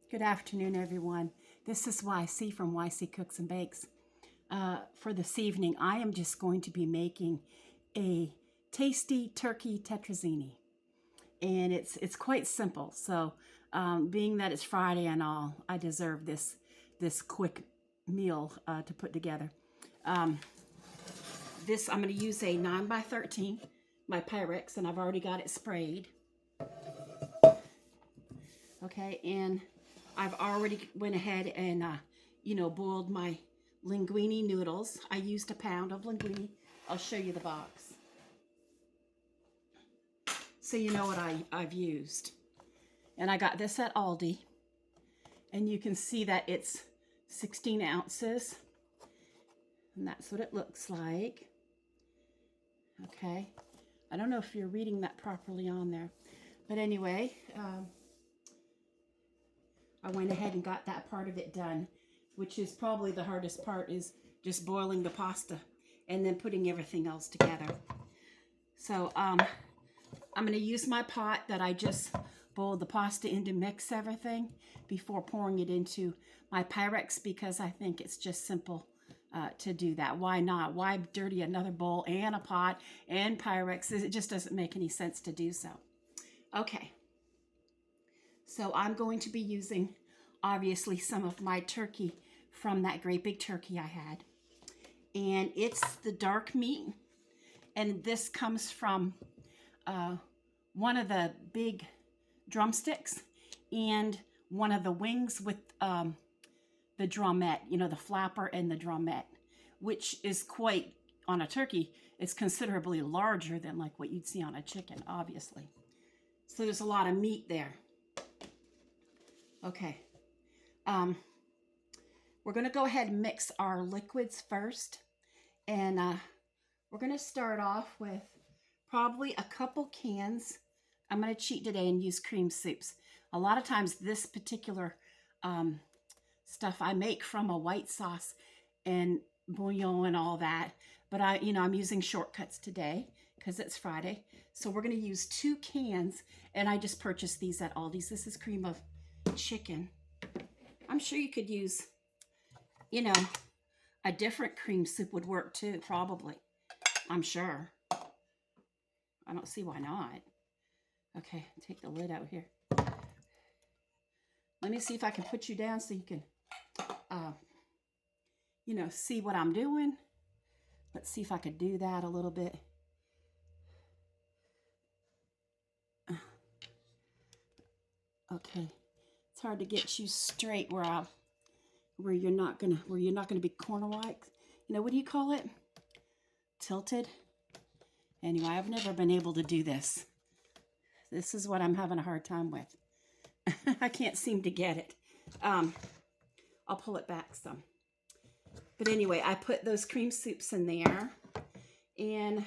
Good afternoon, everyone. This is YC from YC Cooks and Bakes. For this evening, I am just going to be making a tasty turkey tetrazzini, and it's quite simple. So, being that it's Friday and all, I deserve this quick meal to put together. This I'm going to use a 9x13 by Pyrex, and I've already got it sprayed. Okay, and I've already went ahead and, boiled my linguine noodles. I used a pound of linguine. I'll show you the box, so you know what I've used. And I got this at Aldi, and you can see that it's 16 ounces, and that's what it looks like. Okay, I don't know if you're reading that properly on there, but anyway, I went ahead and got that part of it done, which is probably the hardest part, is just boiling the pasta and then putting everything else together. So I'm going to use my pot that I just boiled the pasta in to mix everything before pouring it into my Pyrex, because I think it's just simple to do that. Why not? Why dirty another bowl and a pot and Pyrex? It just doesn't make any sense to do so. Okay. So I'm going to be using, obviously, some of my turkey from that great big turkey I had. And it's the dark meat. And this comes from one of the big drumsticks and one of the wings with the drumette, the flapper and the drumette, which is quite, on a turkey, it's considerably larger than like what you'd see on a chicken, obviously. So there's a lot of meat there. Okay, we're going to go ahead and mix our liquids first, and we're going to start off with probably a couple cans. I'm going to cheat today and use cream soups. A lot of times this particular stuff I make from a white sauce and bouillon and all that, but I'm using shortcuts today because it's Friday. So we're going to use 2 cans, and I just purchased these at Aldi's. This is cream of chicken. I'm sure you could use, a different cream soup would work too, probably. I'm sure. I don't see why not. Okay, take the lid out here. Let me see if I can put you down so you can, see what I'm doing. Let's see if I could do that a little bit. Okay, it's hard to get you straight where you're not gonna be corner-wise. What do you call it? Tilted. Anyway, I've never been able to do this. This is what I'm having a hard time with. I can't seem to get it. I'll pull it back some. But anyway, I put those cream soups in there, and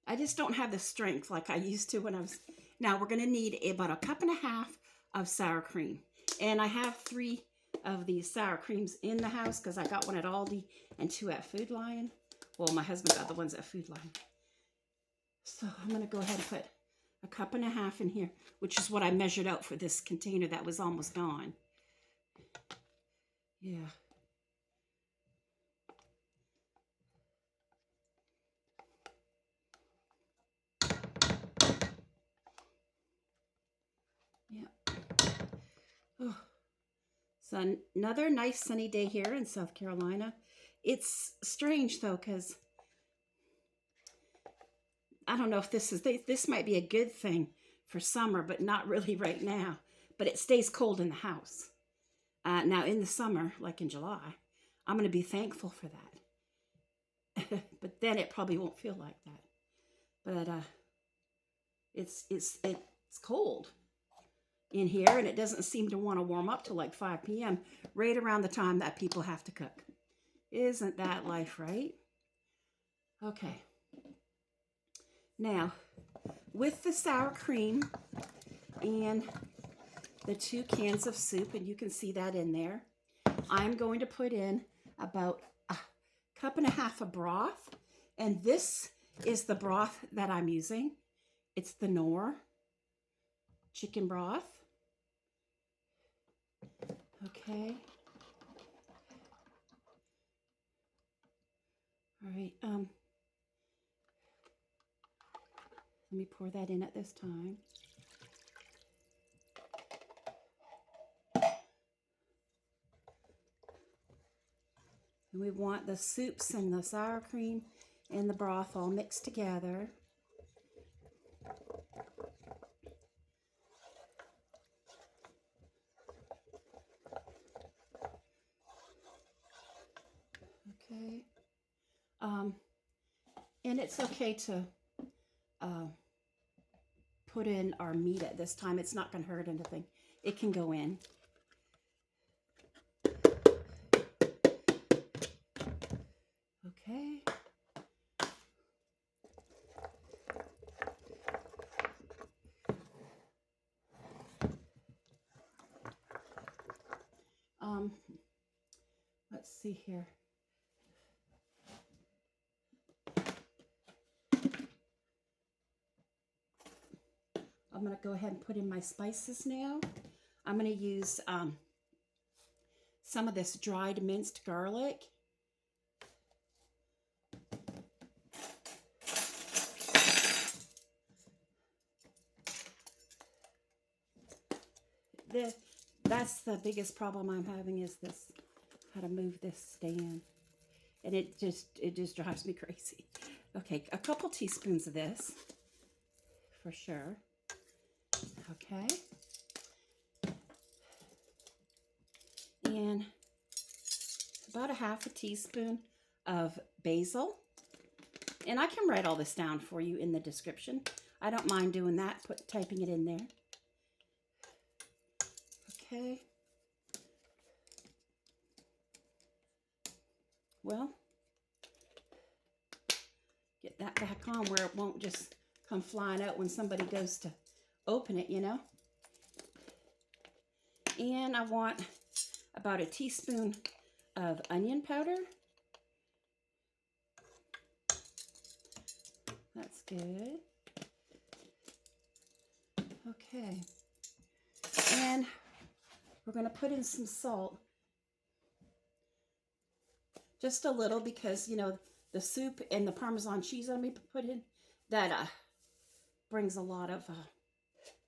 I just don't have the strength like I used to when I was. Now we're going to need about 1.5 cups of sour cream, and I have 3 of these sour creams in the house because I got one at Aldi and 2 at Food Lion. Well, my husband got the ones at Food Lion. So I'm going to go ahead and put 1.5 cups in here, which is what I measured out for this container that was almost gone. Yeah. Yeah. Oh. So another nice sunny day here in South Carolina. It's strange though, because I don't know if this might be a good thing for summer, but not really right now. But it stays cold in the house. Now in the summer, like in July, I'm going to be thankful for that. But then it probably won't feel like that. But it's cold in here, and it doesn't seem to want to warm up till like 5 p.m., right around the time that people have to cook. Isn't that life, right? Okay. Now, with the sour cream and the 2 cans of soup, and you can see that in there, I'm going to put in about 1.5 cups of broth, and this is the broth that I'm using. It's the Knorr chicken broth. Okay. All right. Let me pour that in at this time. And we want the soups and the sour cream and the broth all mixed together. Okay. And it's okay to put in our meat at this time. It's not going to hurt anything. It can go in. Okay. Let's see here. I'm going to go ahead and put in my spices now. I'm going to use some of this dried minced garlic. That's the biggest problem I'm having is this, how to move this stand. And it just drives me crazy. Okay, a couple teaspoons of this, for sure. Okay. And about a half a teaspoon of basil. And I can write all this down for you in the description. I don't mind doing that, typing it in there. Okay. Well, get that back on where it won't just come flying out when somebody goes to open it, you know. And I want about a teaspoon of onion powder. That's good. Okay. And we're going to put in some salt. Just a little because, you know, the soup and the Parmesan cheese I'm going to put in, that brings a lot of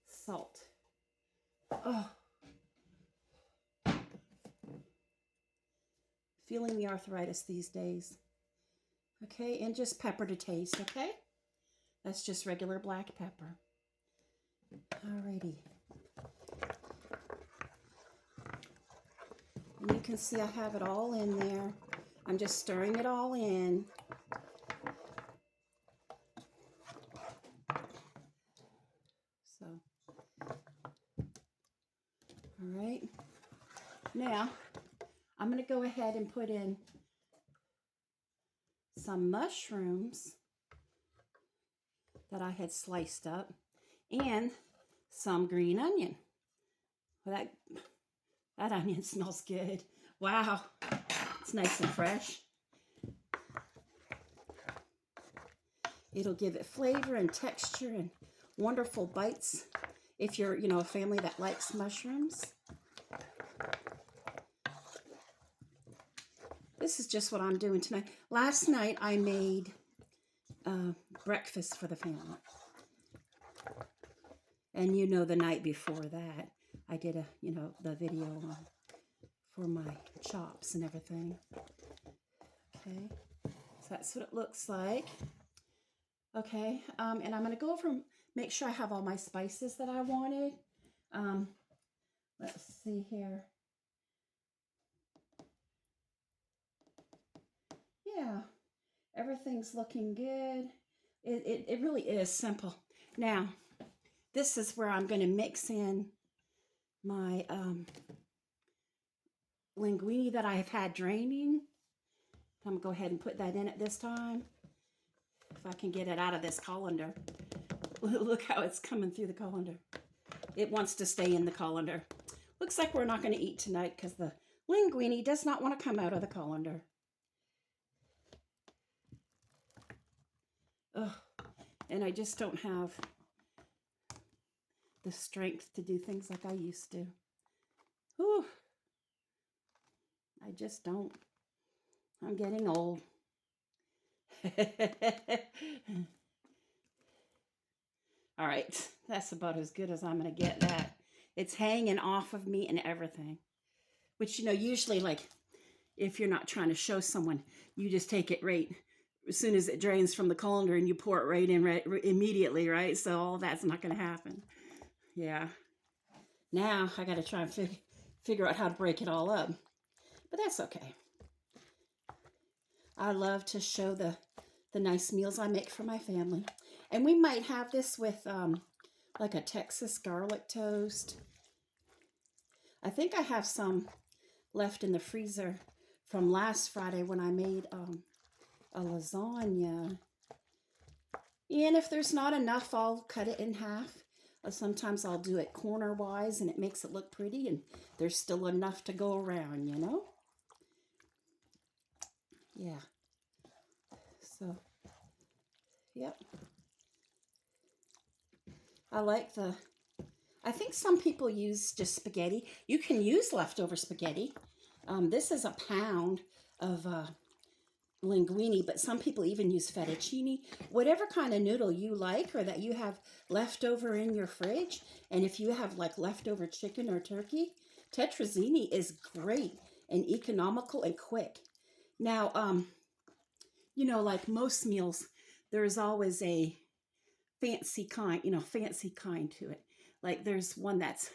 salt. Oh. Feeling the arthritis these days. Okay, and just pepper to taste, okay? That's just regular black pepper. Alrighty. And you can see I have it all in there. I'm just stirring it all in. So, all right. Now, I'm going to go ahead and put in some mushrooms that I had sliced up and some green onion. Well, that onion smells good. Wow, it's nice and fresh. It'll give it flavor and texture and wonderful bites if you're, you know, a family that likes mushrooms. This is just what I'm doing tonight. Last night I made breakfast for the family. And you know, the night before that, I did a, you know, the video for my chops and everything. Okay, so that's what it looks like. Okay, and I'm going to go over and make sure I have all my spices that I wanted. Let's see here. Yeah, everything's looking good. It really is simple. Now, this is where I'm going to mix in my linguine that I have had draining. I'm going to go ahead and put that in at this time. If I can get it out of this colander. Look how it's coming through the colander. It wants to stay in the colander. Looks like we're not going to eat tonight because the linguine does not want to come out of the colander. Ugh. And I just don't have the strength to do things like I used to. Whew. I just don't. I'm getting old. All right, that's about as good as I'm going to get that. It's hanging off of me and everything. Which, you know, usually, like, if you're not trying to show someone, you just take it right as soon as it drains from the colander and you pour it right in immediately, right? So all that's not going to happen. Yeah. Now I got to try and figure out how to break it all up. But that's okay. I love to show the nice meals I make for my family. And we might have this with like a Texas garlic toast. I think I have some left in the freezer from last Friday when I made a lasagna. And if there's not enough, I'll cut it in half. Sometimes I'll do it corner-wise and it makes it look pretty and there's still enough to go around, you know? Yeah. So, yep. I think some people use just spaghetti. You can use leftover spaghetti. This is a pound of linguine, but some people even use fettuccine. Whatever kind of noodle you like or that you have leftover in your fridge, and if you have like leftover chicken or turkey, Tetrazzini is great and economical and quick. Now, you know, like most meals, there's always a fancy kind to it. Like there's one that's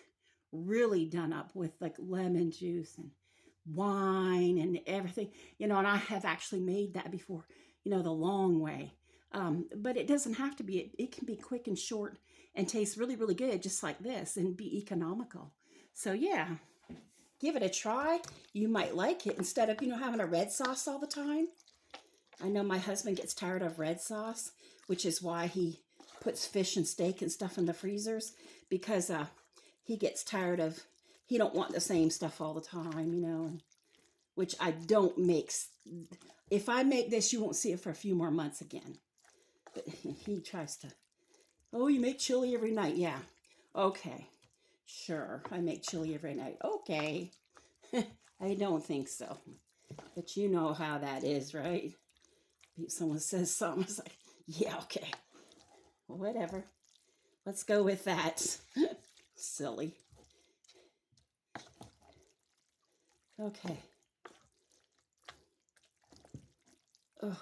really done up with like lemon juice and wine and everything, you know, and I have actually made that before, you know, the long way. But it doesn't have to be. It can be quick and short and taste really, really good, just like this, and be economical. So yeah, give it a try. You might like it instead of, you know, having a red sauce all the time. I know my husband gets tired of red sauce, which is why he puts fish and steak and stuff in the freezers, because he gets tired of, he don't want the same stuff all the time, you know, which I don't make. If I make this, you won't see it for a few more months again. But he tries to, oh, you make chili every night. Yeah. Okay. Sure. I make chili every night. Okay. I don't think so. But you know how that is, right? If someone says something, it's like, yeah, okay. Whatever. Let's go with that. Silly. Okay. Ugh.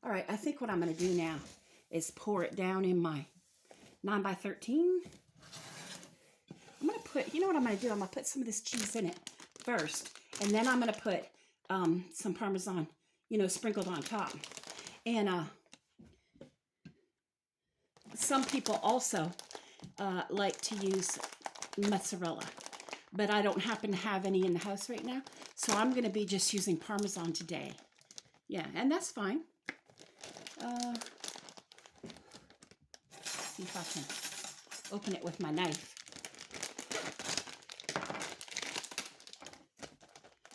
All right, I think what I'm going to do now is pour it down in my 9x13. I'm going to put, you know what I'm going to do? I'm going to put some of this cheese in it first, and then I'm going to put some Parmesan, you know, sprinkled on top. And some people also like to use mozzarella, but I don't happen to have any in the house right now, so I'm going to be just using Parmesan today. Yeah, and that's fine. See if I can open it with my knife.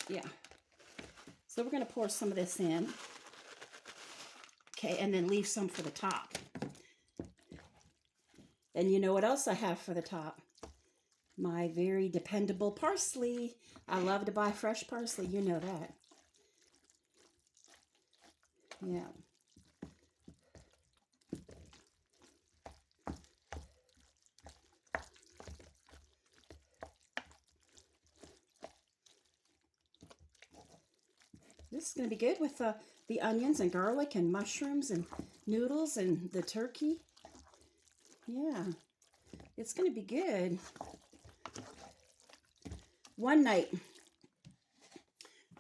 Yeah. So we're going to pour some of this in. Okay, and then leave some for the top. And you know what else I have for the top? My very dependable parsley. I love to buy fresh parsley, you know that. Yeah. This is going to be good with the onions and garlic and mushrooms and noodles and the turkey. Yeah, it's going to be good. One night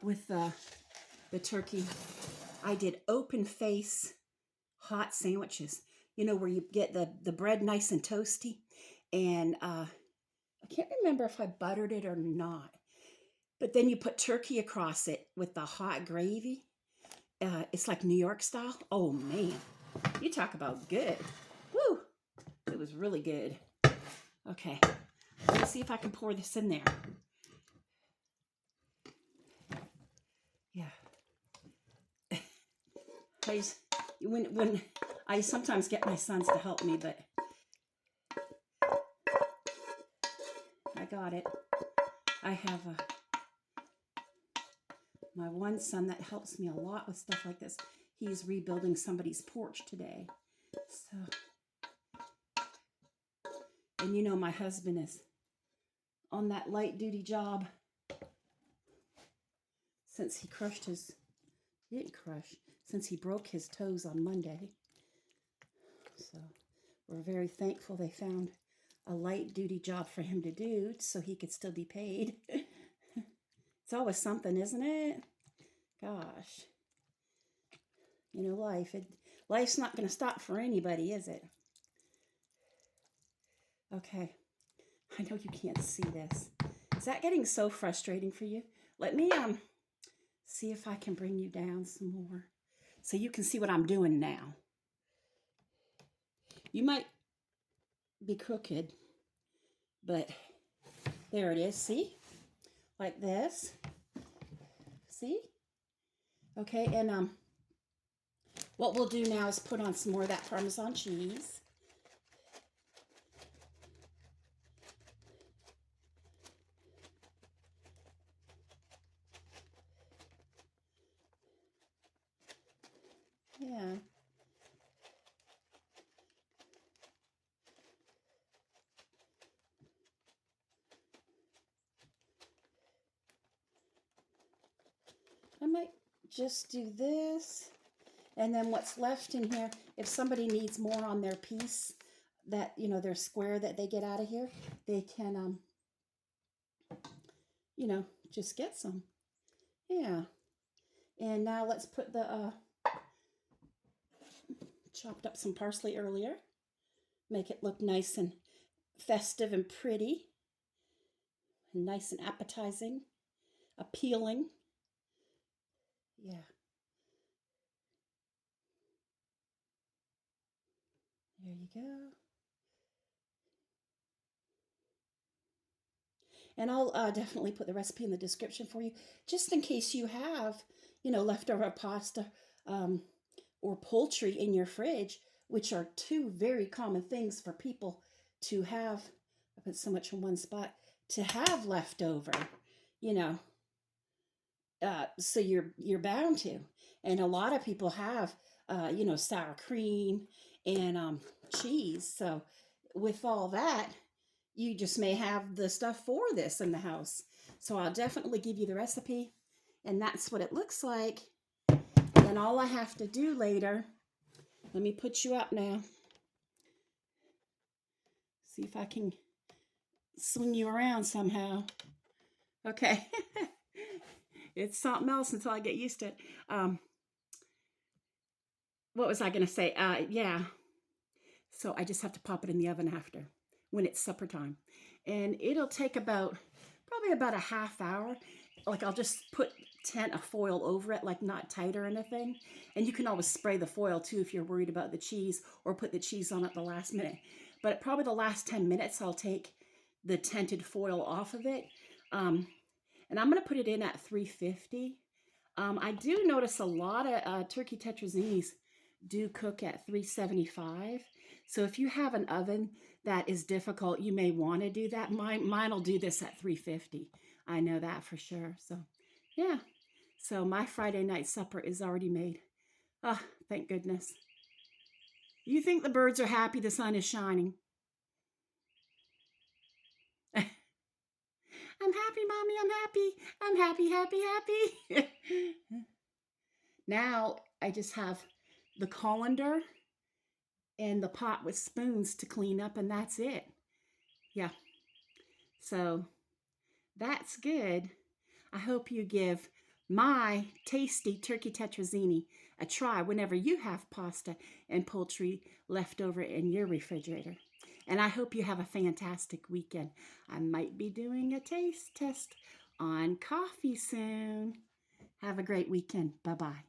with the turkey, I did open face hot sandwiches. You know, where you get the bread nice and toasty. And I can't remember if I buttered it or not. But then you put turkey across it with the hot gravy. It's like New York style. Oh, man. You talk about good. Woo! It was really good. Okay. Let's see if I can pour this in there. Yeah. When I sometimes get my sons to help me, but got it. I have my one son that helps me a lot with stuff like this. He's rebuilding somebody's porch today. So, and you know my husband is on that light duty job since he since he broke his toes on Monday. So we're very thankful they found a light duty job for him to do so he could still be paid. It's always something, isn't it? Gosh. You know, life's not going to stop for anybody, is it? Okay. I know you can't see this. Is that getting so frustrating for you? Let me see if I can bring you down some more so you can see what I'm doing now. You might be crooked, but there it is. See? Like this. See? Okay, and what we'll do now is put on some more of that Parmesan cheese. Yeah. I might just do this, and then what's left in here, if somebody needs more on their piece, that, you know, their square that they get out of here, they can, you know, just get some. Yeah. And now let's put the, chopped up some parsley earlier. Make it look nice and festive and pretty. And nice and appetizing. Appealing. Yeah. There you go. And I'll definitely put the recipe in the description for you, just in case you have, you know, leftover pasta or poultry in your fridge, which are two very common things for people to have. I put so much in one spot, to have leftover, you know. So you're bound to. And a lot of people have, you know, sour cream and cheese. So with all that, you just may have the stuff for this in the house. So I'll definitely give you the recipe, and that's what it looks like. And all I have to do later, let me put you up now. See if I can swing you around somehow. Okay. It's something else until I get used to it. What was I going to say? Yeah. So I just have to pop it in the oven after, when it's supper time. And it'll take probably about a half hour. Like I'll just tent a foil over it, like not tight or anything. And you can always spray the foil too if you're worried about the cheese, or put the cheese on at the last minute. But probably the last 10 minutes, I'll take the tented foil off of it. And I'm going to put it in at 350. I do notice a lot of turkey tetrazzinis do cook at 375. So if you have an oven that is difficult, you may want to do that. Mine will do this at 350. I know that for sure. So yeah. So my Friday night supper is already made. Ah, oh, thank goodness. You think the birds are happy the sun is shining? I'm happy, Mommy, I'm happy. I'm happy, happy, happy. Now I just have the colander and the pot with spoons to clean up, and that's it. Yeah. So that's good. I hope you give my tasty turkey tetrazzini a try whenever you have pasta and poultry left over in your refrigerator. And I hope you have a fantastic weekend. I might be doing a taste test on coffee soon. Have a great weekend. Bye-bye.